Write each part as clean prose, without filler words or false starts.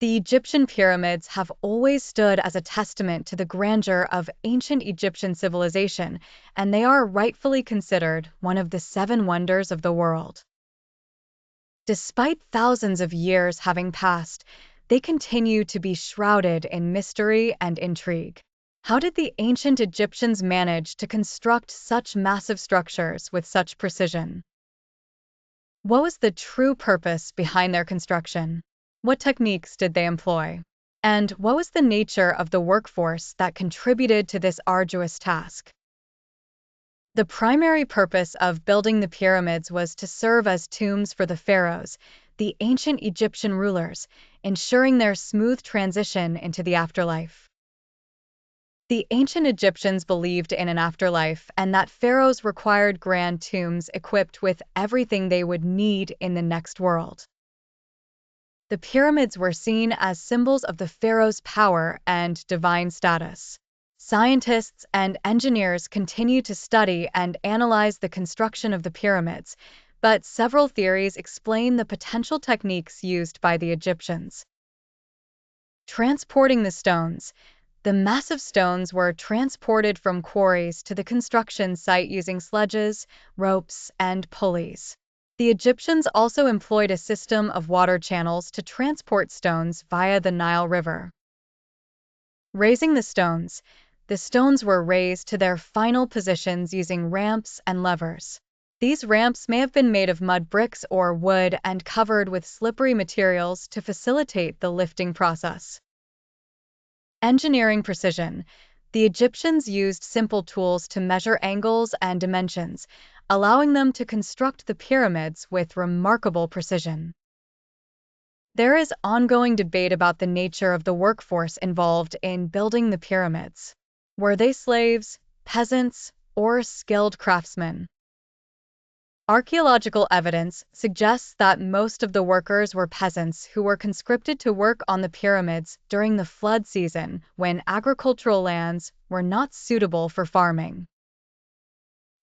The Egyptian pyramids have always stood as a testament to the grandeur of ancient Egyptian civilization, and they are rightfully considered one of the seven wonders of the world. Despite thousands of years having passed, they continue to be shrouded in mystery and intrigue. How did the ancient Egyptians manage to construct such massive structures with such precision? What was the true purpose behind their construction? What techniques did they employ? And what was the nature of the workforce that contributed to this arduous task? The primary purpose of building the pyramids was to serve as tombs for the pharaohs, the ancient Egyptian rulers, ensuring their smooth transition into the afterlife. The ancient Egyptians believed in an afterlife and that pharaohs required grand tombs equipped with everything they would need in the next world. The pyramids were seen as symbols of the pharaoh's power and divine status. Scientists and engineers continue to study and analyze the construction of the pyramids, but several theories explain the potential techniques used by the Egyptians. Transporting the stones. The massive stones were transported from quarries to the construction site using sledges, ropes, and pulleys. The Egyptians also employed a system of water channels to transport stones via the Nile River. Raising the stones. The stones were raised to their final positions using ramps and levers. These ramps may have been made of mud bricks or wood and covered with slippery materials to facilitate the lifting process. Engineering precision. The Egyptians used simple tools to measure angles and dimensions, allowing them to construct the pyramids with remarkable precision. There is ongoing debate about the nature of the workforce involved in building the pyramids. Were they slaves, peasants, or skilled craftsmen? Archaeological evidence suggests that most of the workers were peasants who were conscripted to work on the pyramids during the flood season when agricultural lands were not suitable for farming.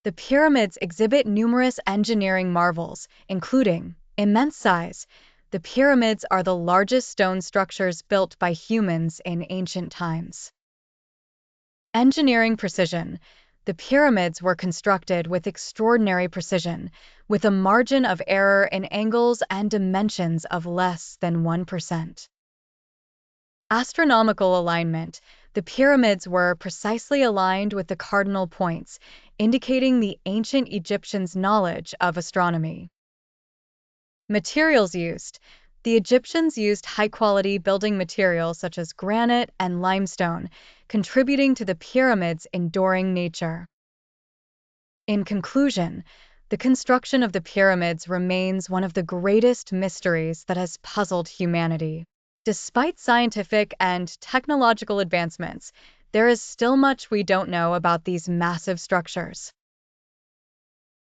The pyramids exhibit numerous engineering marvels, including immense size. The pyramids are the largest stone structures built by humans in ancient times. Engineering precision. The pyramids were constructed with extraordinary precision, with a margin of error in angles and dimensions of less than 1%. Astronomical alignment. The pyramids were precisely aligned with the cardinal points, indicating the ancient Egyptians' knowledge of astronomy. Materials used. The Egyptians used high-quality building materials such as granite and limestone, contributing to the pyramids' enduring nature. In conclusion, the construction of the pyramids remains one of the greatest mysteries that has puzzled humanity. Despite scientific and technological advancements, there is still much we don't know about these massive structures.